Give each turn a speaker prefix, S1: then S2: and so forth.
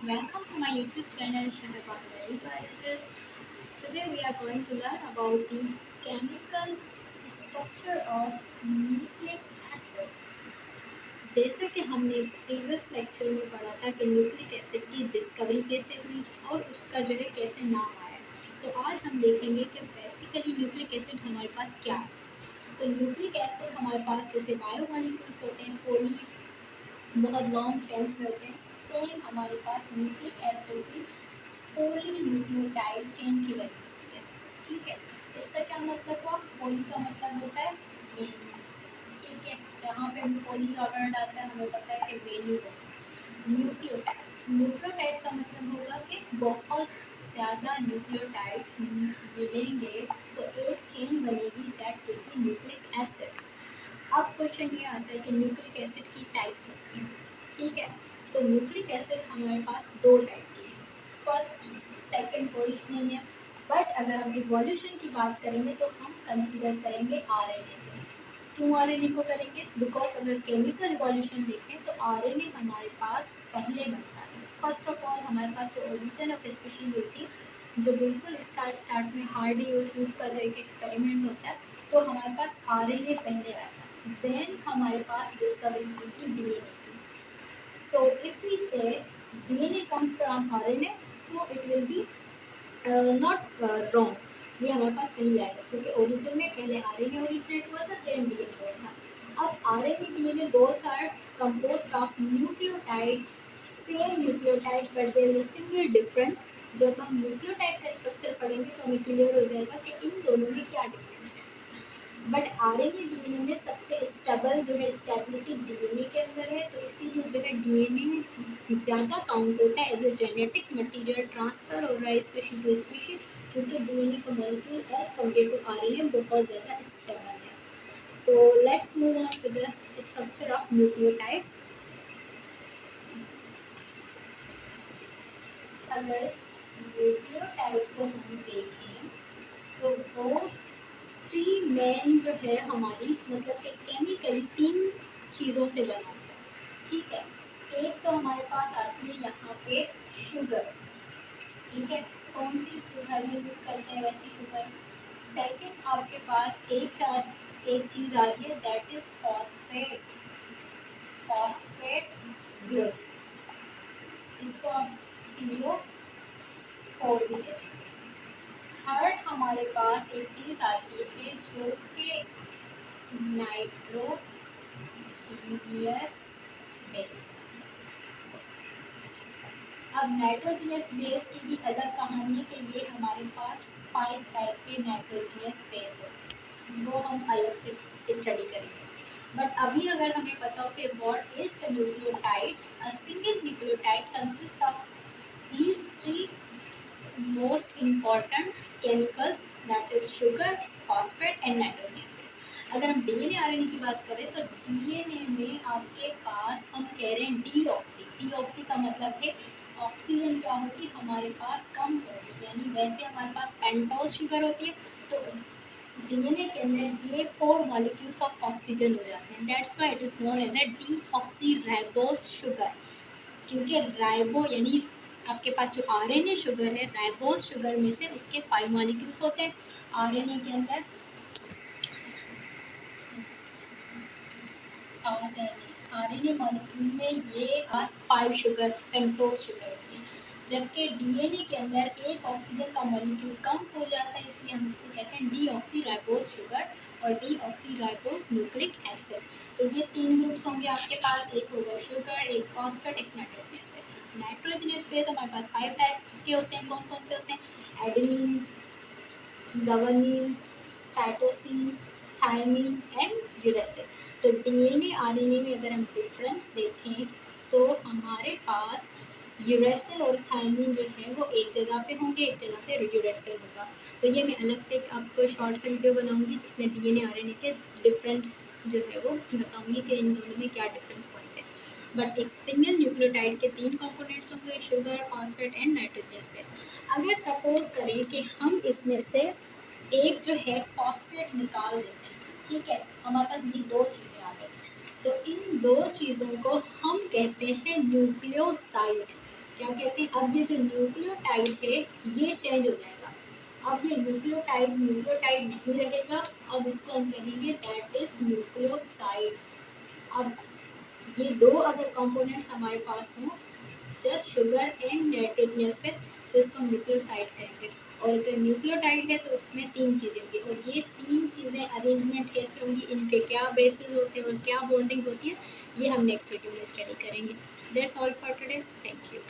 S1: Welcome to my YouTube channel Shahbaz Very Biologist. Today we are going to learn about the chemical structure of nucleic acid. जैसे कि हमने previous lecture में पढ़ा था कि nucleic acid की discovery कैसे हुई और उसका जो है कैसे नाम आया, तो आज हम देखेंगे कि बेसिकली न्यूक्लिक एसिड हमारे पास क्या है। तो न्यूक्लिक एसिड हमारे पास जैसे बायोमॉलिक्यूल्स होते हैं, पोली बहुत लॉन्ग चेन्स रहते हैं, सेम हमारे पास न्यूक्लिक एसिड की पॉलीन्यूक्लियोटाइड चेन की बनी होती है। ठीक है, इसका क्या मतलब हुआ? पोली का मतलब होता है मेनी। ठीक है, जहाँ पे हम पोली का वर्ड आता है हमें पता है कि मेनी होता है। न्यूक्लियोटाइड, न्यूक्लियोटाइड का मतलब होगा कि बहुत ज़्यादा न्यूक्लियोटाइड मिलेंगे तो एक चेन बनेगी, that will be nucleic acid. अब क्वेश्चन ये आता है कि न्यूक्लिक एसिड की टाइप्स होती हैं। ठीक है, तो न्यूक्लिक एसिड हमारे पास दो टाइप की है, फर्स्ट सेकंड कोई नहीं है। बट अगर हम इवोल्यूशन की बात करेंगे तो हम कंसीडर करेंगे आरएनए को। क्यों आरएनए को करेंगे? बिकॉज अगर केमिकल इवोल्यूशन देखें तो आरएनए हमारे पास पहले बनता है। फर्स्ट ऑफ ऑल हमारे पास जो ओरिजिन ऑफ स्पीशीज हुई थी, जो बिल्कुल स्टार्ट में हार्डी और स्लूप का जो एक एक्सपेरिमेंट होता है, तो हमारे पास आरएनए पहले आया था। देन हमारे पास डिस्कवरी हुई थी डीएनए की। So if we say DNA comes from RNA, so it will be not wrong. ये हमारे पास सही आएगा क्योंकि ओरिजिन में पहले आरएनए ओरिजिनेट हुआ था, देन डीएनए हुआ था। अब RNA DNA both are composed of nucleotide, same nucleotide, but there is single difference. जब हम न्यूक्लियोटाइड का स्ट्रक्चर पढ़ेंगे तो हमें क्लियर हो जाएगा कि इन दोनों में क्या डिफरेंस है। बट आरएनए डीएनए में सबसे स्टेबल जो है स्टेबिलिटी डीएनए के अंदर है, तो इसीलिए जो है डीएनए ज़्यादा काउंट होता है as a genetic material transfer हो रहा है स्पीशीज टू स्पीशीज, क्योंकि डीएनए का molecule as compare to RNA बहुत ज़्यादा स्टेबल है। So let's move on to the structure of nucleotide. अगर न्यूक्लियोटाइड को हम देखें तो वो थ्री मेन जो है हमारी, मतलब कि केमिकली तीन चीज़ों से बना होता है। ठीक है, एक तो हमारे पास आती है यहाँ पे शुगर। ठीक है, कौन सी जो घर में यूज़ करते हैं वैसी शुगर। सेकंड आपके पास एक चीज़ आ रही है, that is phosphate, phosphate group. इसको आप पीओ फोर भी कह सकते हैं। थर्ड हमारे पास एक चीज़ आती है जो कि नाइट्रोजीनियस बेस। अब नाइट्रोजीनियस बेस की भी अलग कहानी है कि ये हमारे पास 5 टाइप के नाइट्रोजीनियस बेस होते हैं, वो हम अलग से स्टडी करेंगे। बट अभी अगर हमें पता हो कि what is the nucleotide, a single nucleotide consist of these three most important chemicals, that is sugar, phosphate and nitrogenous base. अगर हम डीएनए आरएनए की बात करें तो डीएनए में आपके पास हम कह रहे हैं डीऑक्सी। डीऑक्सी का मतलब है ऑक्सीजन क्या होगी हमारे पास कम होगी, यानी वैसे हमारे पास पेंटोज शुगर होती है, तो डीएनए के अंदर ये 4 मॉलिक्यूल्स ऑफ ऑक्सीजन हो जाते हैं। That's why it is known as a deoxyribose sugar. क्योंकि राइबो यानी आपके पास जो आरएनए शुगर है, राइबोज शुगर में से उसके 5 मॉलिक्यूल्स होते हैं। आरएनए के अंदर आरएनए मॉलिक्यूल में ये 5 शुगर पेंटोज शुगर होती है, जबकि डीएनए के अंदर एक ऑक्सीजन का मॉलिक्यूल कम हो जाता है, इसलिए हम इसको कहते हैं डीऑक्सीराइबोज शुगर और डीऑक्सीराइबो न्यूक्लिक एसिड। तो ये तीन ग्रुप्स होंगे आपके पास, एक होगा शुगर, एक फॉस्फेट, एक नाइट्रोजनस बेस। नाइट्रोजनस बेस हमारे पास 5 टाइप्स के होते हैं। कौन कौन से होते हैं? Adenine, guanine, cytosine, thymine and uracil. तो डीएनए आरएनए में अगर हम डिफरेंस देखें तो हमारे पास यूरेसिल और थायमिन जो है वो एक जगह पे होंगे, एक जगह पे यूरेसिल होगा। तो ये मैं अलग से आपको शॉर्ट से वीडियो बनाऊंगी जिसमें डीएनए आरएनए के डिफरेंस जो है वो बताऊंगी कि इन दोनों में क्या डिफरेंस कौन से। बट एक सिंगल न्यूक्लियोटाइड के 3 कंपोनेंट्स होंगे, sugar, phosphate and nitrogenous base. अगर सपोज करें कि हम इसमें से एक जो है फॉस्फेट निकाल देते हैं, ठीक है, हमारे पास ये दो चीज़ें आ गई, तो इन दो चीज़ों को हम कहते हैं न्यूक्लियोसाइड। क्या कहते हैं, अब ये जो न्यूक्लियोटाइड है ये चेंज हो जाएगा। अब ये न्यूक्लियोटाइड न्यूक्लियोटाइड नहीं रहेगा, अब इसको हम कहेंगे दैट इज न्यूक्लियोसाइड। अब ये दो अगर कंपोनेंट्स हमारे पास हों, just sugar and nitrogenous base, तो इसको हम न्यूक्लियोसाइड कहेंगे। और अगर न्यूक्लियोटाइड है तो उसमें तीन चीज़ें होंगी, और ये तीन चीज़ें अरेंजमेंट कैसे होंगी, इनके क्या बेसिस होते हैं और क्या बॉन्डिंग होती है, ये हम नेक्स्ट वीडियो में स्टडी करेंगे। That's all for today, thank you.